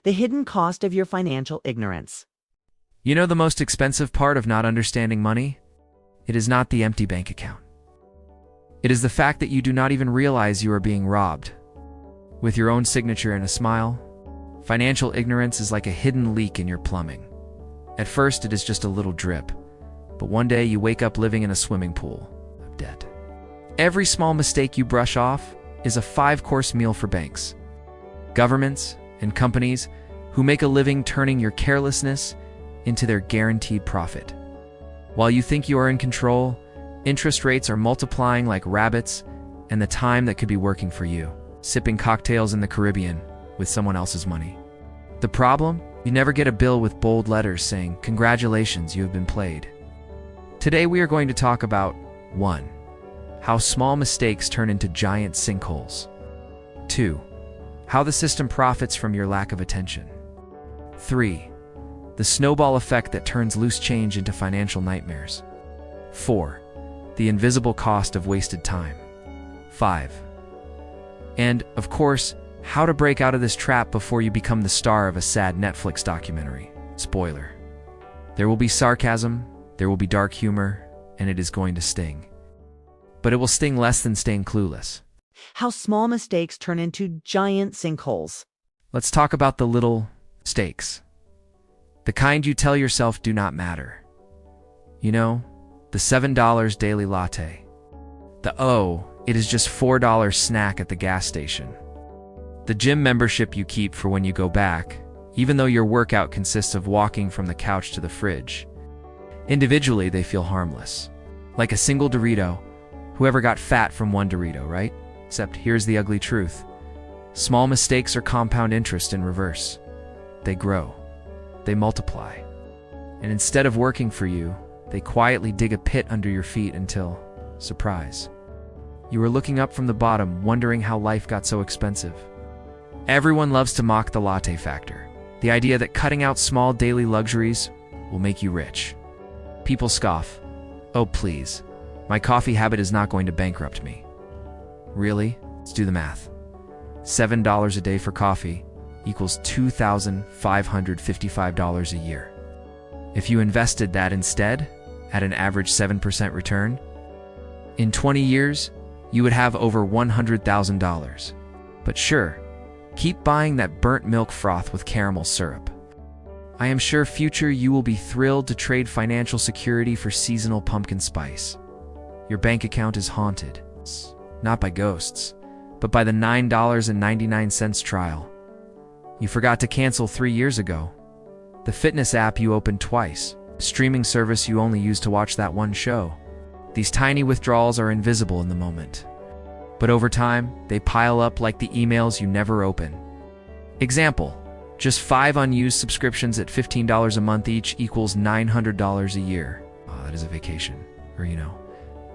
the hidden cost of your financial ignorance. You know the most expensive part of not understanding money? It is not the empty bank account. It is the fact that you do not even realize you are being robbed. With your own signature and a smile, financial ignorance is like a hidden leak in your plumbing. At first, it is just a little drip, but one day you wake up living in a swimming pool of debt. Every small mistake you brush off is a 5-course meal for banks, governments, and companies who make a living turning your carelessness into their guaranteed profit. While you think you are in control, interest rates are multiplying like rabbits, and the time that could be working for you, sipping cocktails in the Caribbean with someone else's money. The problem? You never get a bill with bold letters saying, "Congratulations, you have been played." Today we are going to talk about 1. How small mistakes turn into giant sinkholes. 2. How the system profits from your lack of attention. 3. The snowball effect that turns loose change into financial nightmares. 4. The invisible cost of wasted time. 5. And, of course, how to break out of this trap before you become the star of a sad Netflix documentary. Spoiler. There will be sarcasm, there will be dark humor, and it is going to sting. But it will sting less than staying clueless. How small mistakes turn into giant sinkholes. Let's talk about the little mistakes. The kind you tell yourself do not matter. You know, the $7 daily latte. It is just $4 snack at the gas station. The gym membership you keep for when you go back, even though your workout consists of walking from the couch to the fridge. Individually, they feel harmless. Like a single Dorito. Whoever got fat from one Dorito, right? Except here's the ugly truth. Small mistakes are compound interest in reverse. They grow. They multiply. And instead of working for you, they quietly dig a pit under your feet until, surprise, you are looking up from the bottom wondering how life got so expensive. Everyone loves to mock the latte factor, the idea that cutting out small daily luxuries will make you rich. People scoff, "Oh please, my coffee habit is not going to bankrupt me." Really? Let's do the math. $7 a day for coffee equals $2,555 a year. If you invested that instead, at an average 7% return, in 20 years, you would have over $100,000. But sure, keep buying that burnt milk froth with caramel syrup. I am sure future you will be thrilled to trade financial security for seasonal pumpkin spice. Your bank account is haunted, not by ghosts, but by the $9.99 trial you forgot to cancel 3 years ago, the fitness app you opened twice, streaming service you only used to watch that one show. These tiny withdrawals are invisible in the moment, but over time, they pile up like the emails you never open. Example, just 5 unused subscriptions at $15 a month each equals $900 a year. Oh, that is a vacation. Or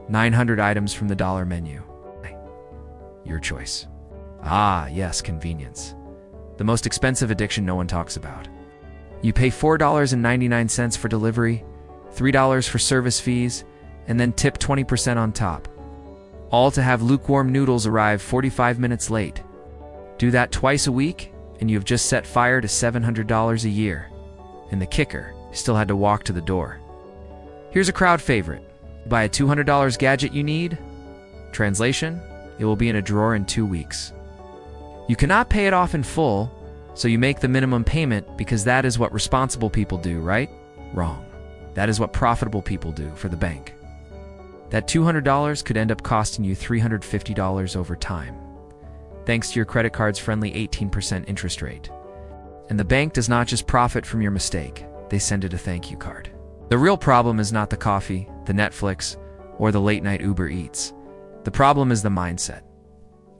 900 items from the dollar menu. Your choice. Ah, yes, convenience. The most expensive addiction no one talks about. You pay $4.99 for delivery, $3 for service fees, and then tip 20% on top. All to have lukewarm noodles arrive 45 minutes late. Do that twice a week, and you've just set fire to $700 a year. And the kicker, you still had to walk to the door. Here's a crowd favorite. Buy a $200 gadget you need? Translation, it will be in a drawer in 2 weeks. You cannot pay it off in full, so you make the minimum payment because that is what responsible people do, right? Wrong. That is what profitable people do for the bank. That $200 could end up costing you $350 over time, thanks to your credit card's friendly 18% interest rate. And the bank does not just profit from your mistake, they send it a thank you card. The real problem is not the coffee, the Netflix, or the late-night Uber Eats. The problem is the mindset.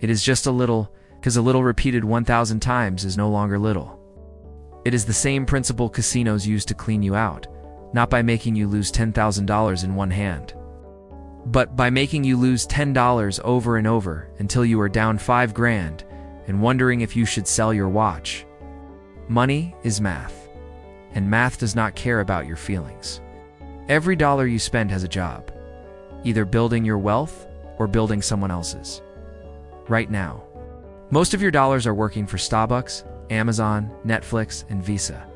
It is just a little, because a little repeated 1,000 times is no longer little. It is the same principle casinos use to clean you out, not by making you lose $10,000 in one hand, but by making you lose $10 over and over until you are down $5,000 and wondering if you should sell your watch. Money is math, and math does not care about your feelings. Every dollar you spend has a job, either building your wealth or building someone else's. Right now, most of your dollars are working for Starbucks, Amazon, Netflix, and Visa,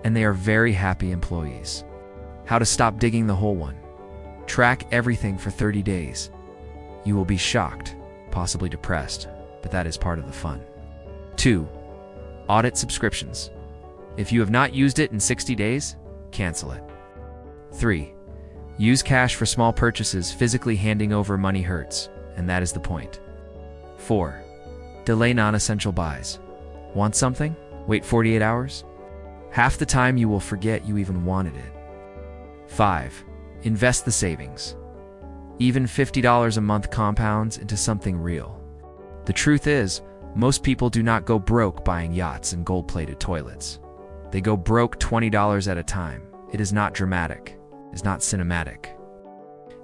and they are very happy employees. How to stop digging the hole 1. Track everything for 30 days. You will be shocked, possibly depressed, but that is part of the fun. 2. Audit subscriptions. If you have not used it in 60 days, cancel it. 3. Use cash for small purchases. Physically handing over money hurts, and that is the point. 4. Delay non-essential buys. Want something? Wait 48 hours? Half the time you will forget you even wanted it. 5. Invest the savings. Even $50 a month compounds into something real. The truth is, most people do not go broke buying yachts and gold-plated toilets. They go broke $20 at a time. It is not dramatic. It is not cinematic.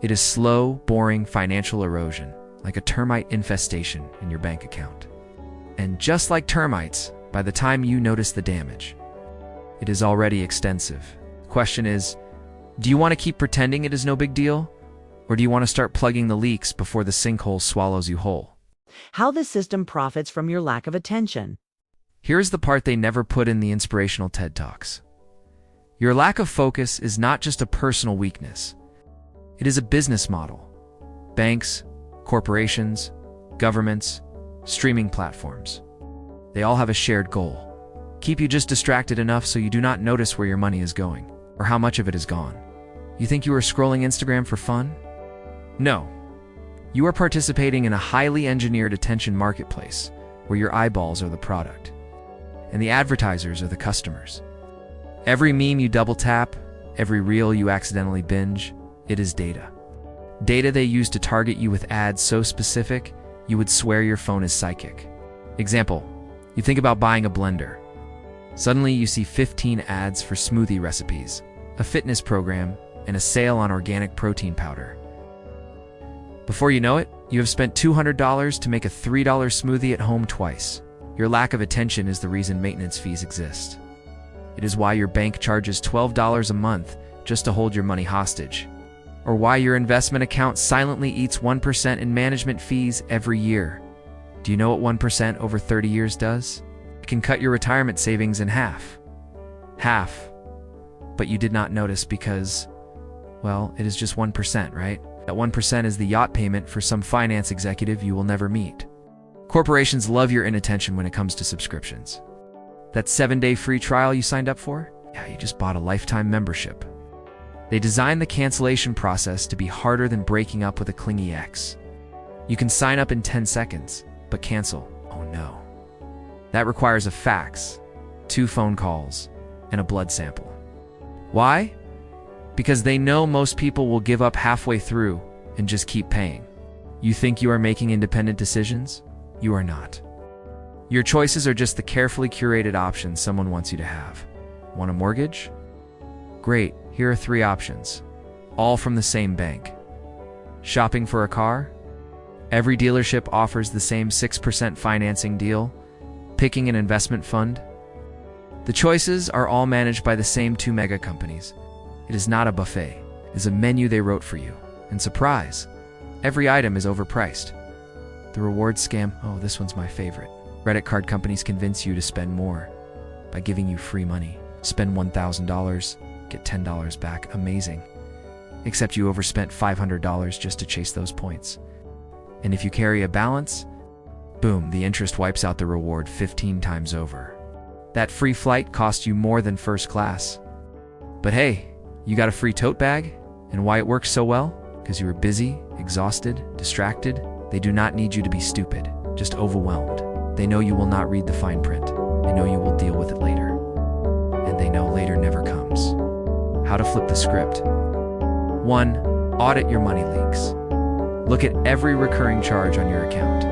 It is slow, boring financial erosion, like a termite infestation in your bank account. And just like termites, by the time you notice the damage, it is already extensive. The question is, do you want to keep pretending it is no big deal? Or do you want to start plugging the leaks before the sinkhole swallows you whole? How the system profits from your lack of attention. Here's the part they never put in the inspirational TED Talks. Your lack of focus is not just a personal weakness. It is a business model. Banks, corporations, governments, streaming platforms. They all have a shared goal. Keep you just distracted enough so you do not notice where your money is going, or how much of it is gone. You think you are scrolling Instagram for fun? No. You are participating in a highly engineered attention marketplace where your eyeballs are the product, and the advertisers are the customers. Every meme you double tap, every reel you accidentally binge, it is data. Data they use to target you with ads so specific, you would swear your phone is psychic. Example, you think about buying a blender. Suddenly you see 15 ads for smoothie recipes, a fitness program, and a sale on organic protein powder. Before you know it, you have spent $200 to make a $3 smoothie at home twice. Your lack of attention is the reason maintenance fees exist. It is why your bank charges $12 a month just to hold your money hostage, or why your investment account silently eats 1% in management fees every year. Do you know what 1% over 30 years does? It can cut your retirement savings in half. Half. But you did not notice because, well, it is just 1%, right? That 1% is the yacht payment for some finance executive you will never meet. Corporations love your inattention when it comes to subscriptions. That 7-day free trial you signed up for? Yeah, you just bought a lifetime membership. They designed the cancellation process to be harder than breaking up with a clingy ex. You can sign up in 10 seconds, but cancel, oh no. That requires a fax, 2 phone calls, and a blood sample. Why? Because they know most people will give up halfway through and just keep paying. You think you are making independent decisions? You are not. Your choices are just the carefully curated options someone wants you to have. Want a mortgage? Great, here are 3 options, all from the same bank. Shopping for a car? Every dealership offers the same 6% financing deal. Picking an investment fund? The choices are all managed by the same 2 mega companies. It is not a buffet. It is a menu they wrote for you. And surprise, every item is overpriced. The reward scam, oh, this one's my favorite. Credit card companies convince you to spend more by giving you free money. Spend $1,000, get $10 back. Amazing. Except you overspent $500 just to chase those points. And if you carry a balance, boom, the interest wipes out the reward 15 times over. That free flight cost you more than first class. But hey, you got a free tote bag? And why it works so well? Because you were busy, exhausted, distracted. They do not need you to be stupid, just overwhelmed. They know you will not read the fine print. They know you will deal with it later. And they know later never comes. How to flip the script. 1. Audit your money leaks. Look at every recurring charge on your account.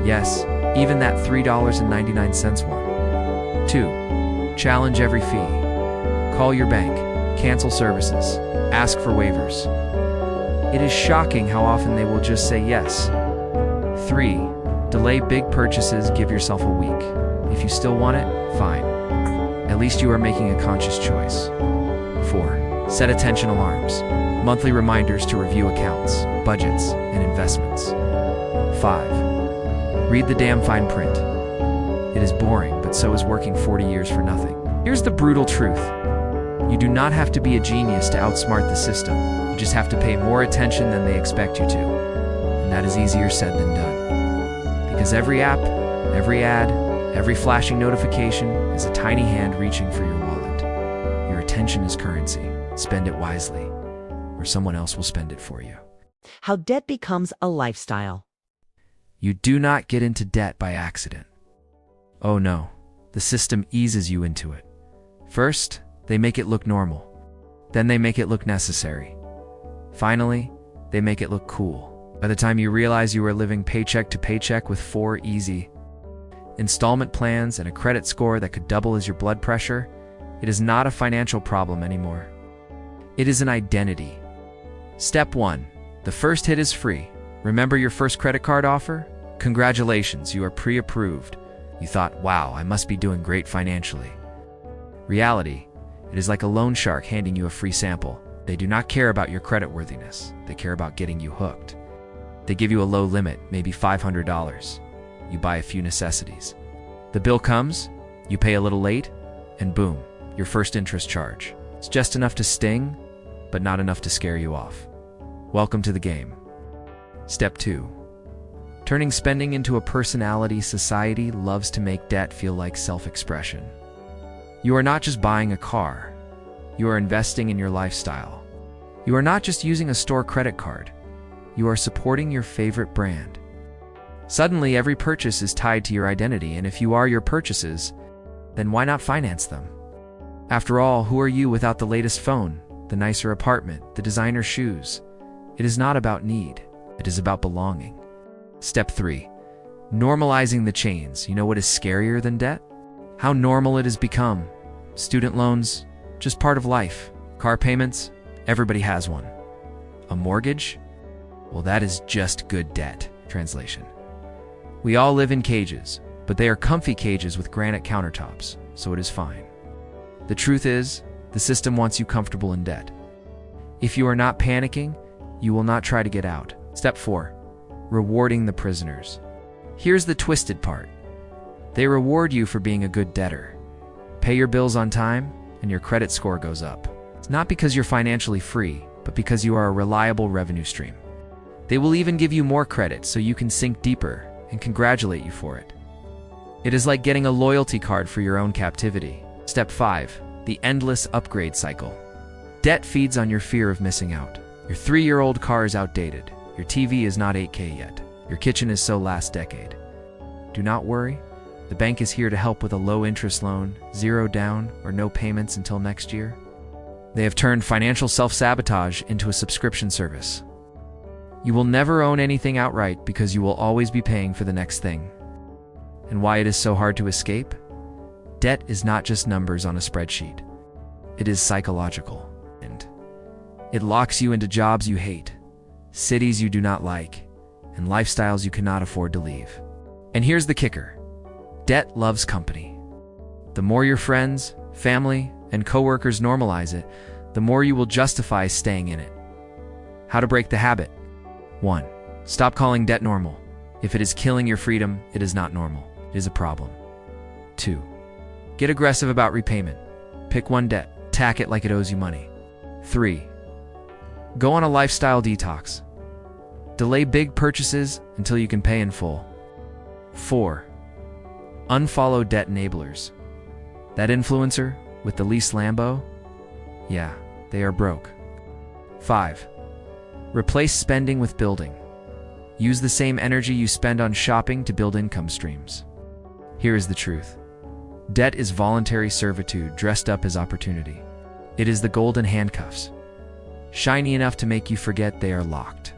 Yes, even that $3.99 one. 2. Challenge every fee. Call your bank. Cancel services. Ask for waivers. It is shocking how often they will just say yes. 3. Delay big purchases. Give yourself a week. If you still want it, fine. At least you are making a conscious choice. 4. Set attention alarms. Monthly reminders to review accounts, budgets, and investments. 5. Read the damn fine print. It is boring, but so is working 40 years for nothing. Here's the brutal truth. You do not have to be a genius to outsmart the system. You just have to pay more attention than they expect you to. And that is easier said than done. Because every app, every ad, every flashing notification is a tiny hand reaching for your wallet. Your attention is currency. Spend it wisely, or someone else will spend it for you. How debt becomes a lifestyle. You do not get into debt by accident. Oh no, the system eases you into it. First, they make it look normal. Then they make it look necessary. Finally, they make it look cool. By the time you realize you are living paycheck to paycheck with 4 easy installment plans and a credit score that could double as your blood pressure, it is not a financial problem anymore. It is an identity. Step 1. The first hit is free. Remember your first credit card offer? Congratulations, you are pre-approved. You thought, wow, I must be doing great financially. Reality, it is like a loan shark handing you a free sample. They do not care about your creditworthiness. They care about getting you hooked. They give you a low limit, maybe $500. You buy a few necessities. The bill comes, you pay a little late, and boom, your first interest charge. It's just enough to sting, but not enough to scare you off. Welcome to the game. Step 2. Turning spending into a personality. Society loves to make debt feel like self-expression. You are not just buying a car. You are investing in your lifestyle. You are not just using a store credit card. You are supporting your favorite brand. Suddenly, every purchase is tied to your identity, and if you are your purchases, then why not finance them? After all, who are you without the latest phone, the nicer apartment, the designer shoes? It is not about need. It is about belonging. Step 3. Normalizing the chains. You know what is scarier than debt? How normal it has become. Student loans, just part of life. Car payments, everybody has one. A mortgage? Well, that is just good debt. Translation. We all live in cages, but they are comfy cages with granite countertops, so it is fine. The truth is, the system wants you comfortable in debt. If you are not panicking, you will not try to get out. Step 4. Rewarding the prisoners. Here's the twisted part. They reward you for being a good debtor. Pay your bills on time, and your credit score goes up. It's not because you're financially free, but because you are a reliable revenue stream. They will even give you more credit so you can sink deeper and congratulate you for it. It is like getting a loyalty card for your own captivity. Step 5. The endless upgrade cycle. Debt feeds on your fear of missing out. Your 3-year-old car is outdated. Your TV is not 8K yet. Your kitchen is so last decade. Do not worry. The bank is here to help with a low-interest loan, 0 down, or no payments until next year. They have turned financial self-sabotage into a subscription service. You will never own anything outright because you will always be paying for the next thing. And why it is so hard to escape? Debt is not just numbers on a spreadsheet. It is psychological. And it locks you into jobs you hate, cities you do not like, and lifestyles you cannot afford to leave. And here's the kicker. Debt loves company. The more your friends, family, and coworkers normalize it, the more you will justify staying in it. How to break the habit. 1. Stop calling debt normal. If it is killing your freedom, it is not normal. It is a problem. 2. Get aggressive about repayment. Pick one debt. Tack it like it owes you money. 3. Go on a lifestyle detox. Delay big purchases until you can pay in full. 4. Unfollow debt enablers. That influencer with the least Lambo? Yeah, they are broke. 5. Replace spending with building. Use the same energy you spend on shopping to build income streams. Here is the truth. Debt is voluntary servitude dressed up as opportunity. It is the golden handcuffs, shiny enough to make you forget they are locked.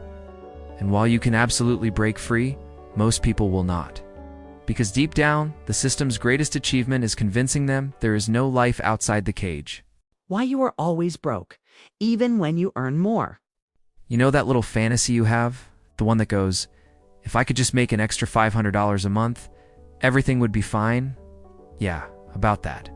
And while you can absolutely break free, most people will not. Because deep down, the system's greatest achievement is convincing them there is no life outside the cage. Why you are always broke, even when you earn more. You know that little fantasy you have? The one that goes, if I could just make an extra $500 a month, everything would be fine? Yeah, about that.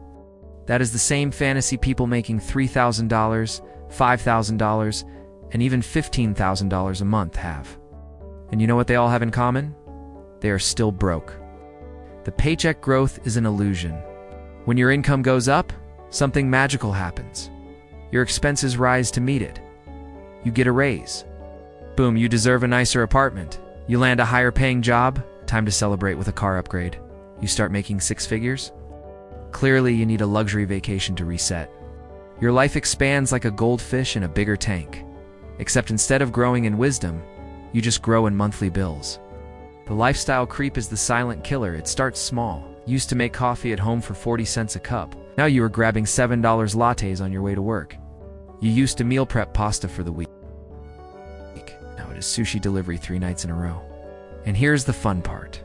That is the same fantasy people making $3,000, $5,000, and even $15,000 a month have. And you know what they all have in common? They are still broke. The paycheck growth is an illusion. When your income goes up, something magical happens. Your expenses rise to meet it. You get a raise. Boom, you deserve a nicer apartment. You land a higher paying job, time to celebrate with a car upgrade. You start making six figures. Clearly, you need a luxury vacation to reset. Your life expands like a goldfish in a bigger tank. Except instead of growing in wisdom, you just grow in monthly bills. The lifestyle creep is the silent killer. It starts small. Used to make coffee at home for 40 cents a cup. Now you are grabbing $7 lattes on your way to work. You used to meal prep pasta for the week. Now it is sushi delivery 3 nights in a row. And here's the fun part.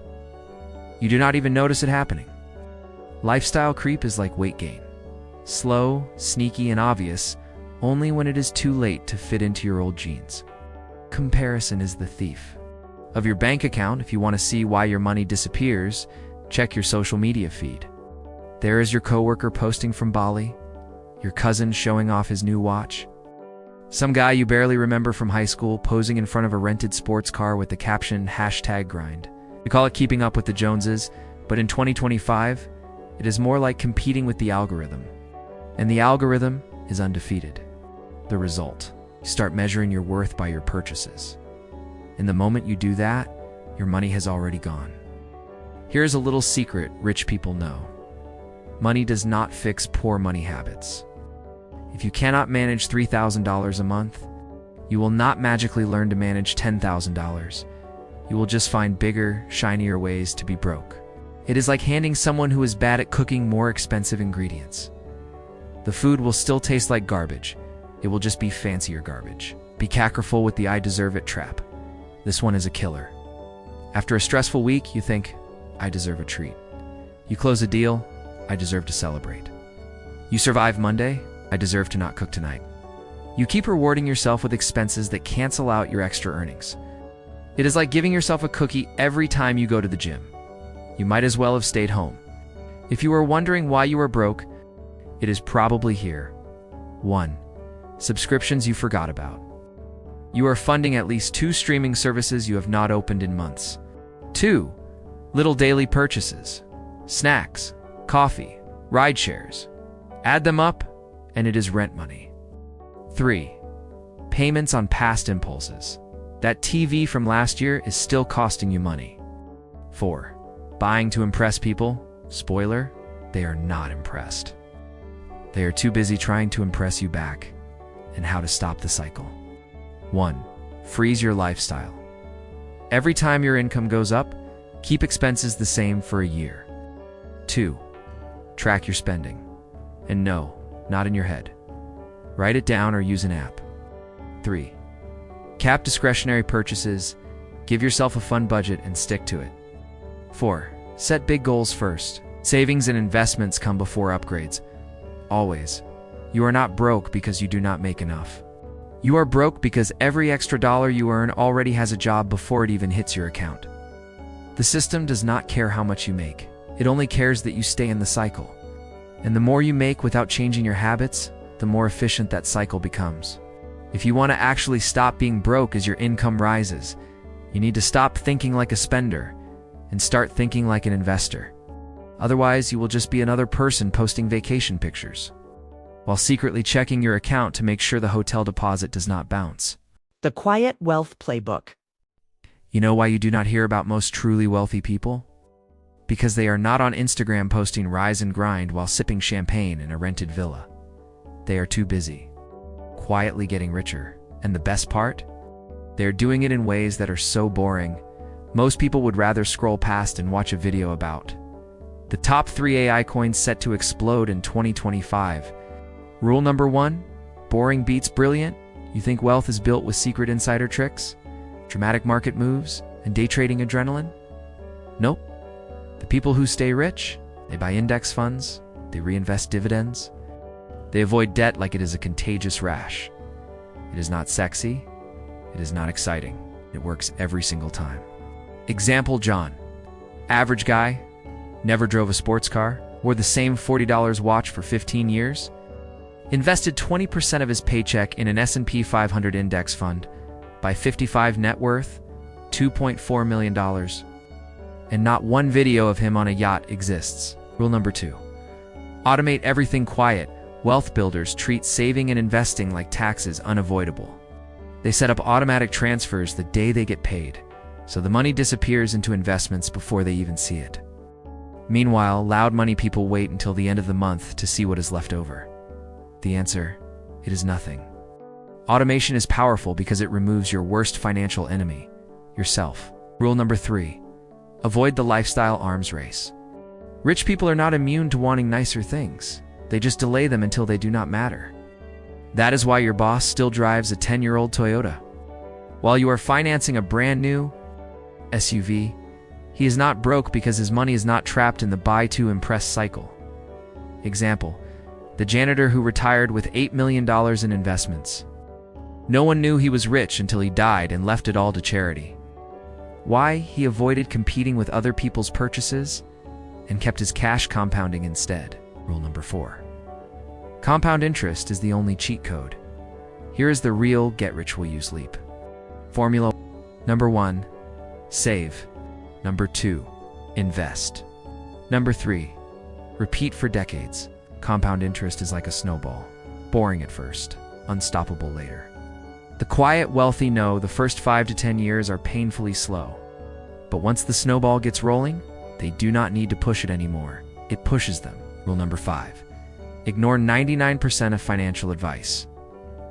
You do not even notice it happening. Lifestyle creep is like weight gain. Slow, sneaky, and obvious, only when it is too late to fit into your old jeans. Comparison is the thief of your bank account. If you want to see why your money disappears, check your social media feed. There is your coworker posting from Bali, your cousin showing off his new watch, some guy you barely remember from high school posing in front of a rented sports car with the caption #grind. We call it keeping up with the Joneses, but in 2025, it is more like competing with the algorithm. And the algorithm is undefeated. The result, you start measuring your worth by your purchases. And the moment you do that, your money has already gone. Here's a little secret rich people know. Money does not fix poor money habits. If you cannot manage $3,000 a month, you will not magically learn to manage $10,000. You will just find bigger, shinier ways to be broke. It is like handing someone who is bad at cooking more expensive ingredients. The food will still taste like garbage. It will just be fancier garbage. Be careful with the "I deserve it" trap. This one is a killer. After a stressful week, you think, "I deserve a treat." You close a deal, "I deserve to celebrate." You survive Monday, "I deserve to not cook tonight." You keep rewarding yourself with expenses that cancel out your extra earnings. It is like giving yourself a cookie every time you go to the gym. You might as well have stayed home. If you are wondering why you are broke, it is probably here. 1. Subscriptions you forgot about. You are funding at least 2 streaming services you have not opened in months. 2. Little daily purchases. Snacks, coffee, ride shares. Add them up, and it is rent money. 3. Payments on past impulses. That TV from last year is still costing you money. 4. Buying to impress people. Spoiler, they are not impressed. They are too busy trying to impress you back. And how to stop the cycle. 1. Freeze your lifestyle. Every time your income goes up, keep expenses the same for a year. 2. Track your spending. And no, not in your head. Write it down or use an app. 3. Cap discretionary purchases. Give yourself a fun budget and stick to it. 4. Set big goals first. Savings and investments come before upgrades. Always. You are not broke because you do not make enough. You are broke because every extra dollar you earn already has a job before it even hits your account. The system does not care how much you make. It only cares that you stay in the cycle. And the more you make without changing your habits, the more efficient that cycle becomes. If you want to actually stop being broke as your income rises, you need to stop thinking like a spender and start thinking like an investor. Otherwise, you will just be another person posting vacation pictures, while secretly checking your account to make sure the hotel deposit does not bounce. The Quiet Wealth Playbook. You know why you do not hear about most truly wealthy people? Because they are not on Instagram posting rise and grind while sipping champagne in a rented villa. They are too busy, quietly getting richer. And the best part? They are doing it in ways that are so boring, most people would rather scroll past and watch a video about. The top 3 AI coins set to explode in 2025. Rule number 1, boring beats brilliant. You think wealth is built with secret insider tricks, dramatic market moves, and day trading adrenaline? Nope. The people who stay rich, they buy index funds, they reinvest dividends, they avoid debt like it is a contagious rash. It is not sexy, it is not exciting, it works every single time. Example: John, average guy, never drove a sports car, wore the same $40 watch for 15 years, invested 20% of his paycheck in an S&P 500 index fund, by 55 net worth, $2.4 million. and not one video of him on a yacht exists. Rule number 2. Automate everything quiet. Wealth builders treat saving and investing like taxes unavoidable. They set up automatic transfers the day they get paid, so the money disappears into investments before they even see it. Meanwhile, loud money people wait until the end of the month to see what is left over. The answer: it is nothing. Automation is powerful because it removes your worst financial enemy, yourself. Rule number 3. Avoid the lifestyle arms race. Rich people are not immune to wanting nicer things. They just delay them until they do not matter. That is why your boss still drives a 10-year-old Toyota, while you are financing a brand new SUV. He is not broke because his money is not trapped in the buy to impress cycle. Example: the janitor who retired with $8 million in investments. No one knew he was rich until he died and left it all to charity. Why? He avoided competing with other people's purchases and kept his cash compounding instead. Rule number 4. Compound interest is the only cheat code. Here is the real get-rich-will-use leap. Formula: number 1, save. Number 2, invest. Number 3, repeat for decades. Compound interest is like a snowball. Boring at first, unstoppable later. The quiet wealthy know the first 5 to 10 years are painfully slow. But once the snowball gets rolling, they do not need to push it anymore. It pushes them. Rule number 5. Ignore 99% of financial advice.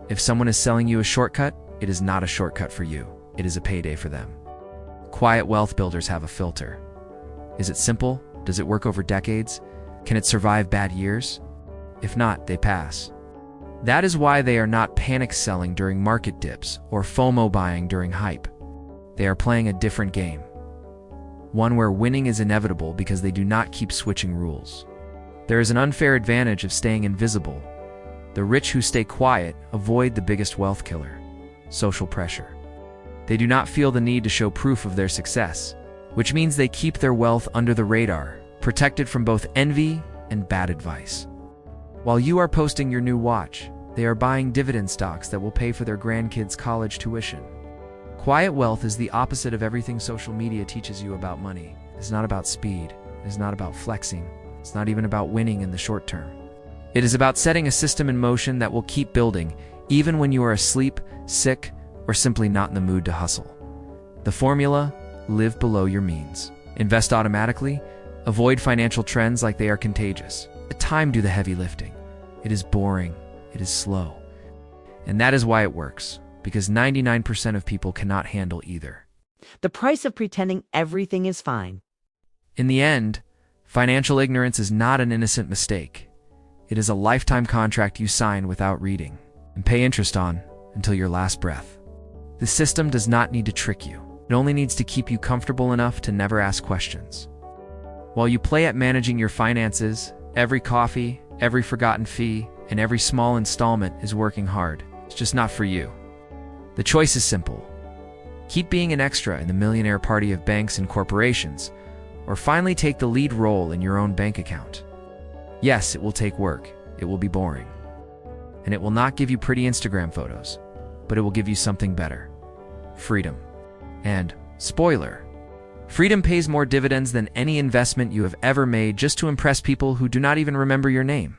If someone is selling you a shortcut, it is not a shortcut for you. It is a payday for them. Quiet wealth builders have a filter. Is it simple? Does it work over decades? Can it survive bad years? If not, they pass. That is why they are not panic selling during market dips or FOMO buying during hype. They are playing a different game. One where winning is inevitable because they do not keep switching rules. There is an unfair advantage of staying invisible. The rich who stay quiet avoid the biggest wealth killer: social pressure. They do not feel the need to show proof of their success, which means they keep their wealth under the radar, protected from both envy and bad advice. While you are posting your new watch, they are buying dividend stocks that will pay for their grandkids' college tuition. Quiet wealth is the opposite of everything social media teaches you about money. It's not about speed. It is not about flexing. It's not even about winning in the short term. It is about setting a system in motion that will keep building, even when you are asleep, sick, or simply not in the mood to hustle. The formula: live below your means. Invest automatically. Avoid financial trends like they are contagious. Let time do the heavy lifting. It is boring. It is slow. And that is why it works, because 99% of people cannot handle either. The price of pretending everything is fine. In the end, financial ignorance is not an innocent mistake. It is a lifetime contract you sign without reading and pay interest on until your last breath. The system does not need to trick you. It only needs to keep you comfortable enough to never ask questions. While you play at managing your finances, every coffee, every forgotten fee, and every small installment is working hard. It's just not for you. The choice is simple. Keep being an extra in the millionaire party of banks and corporations, or finally take the lead role in your own bank account. Yes, it will take work. It will be boring. And it will not give you pretty Instagram photos, but it will give you something better: freedom. And, spoiler, freedom pays more dividends than any investment you have ever made just to impress people who do not even remember your name.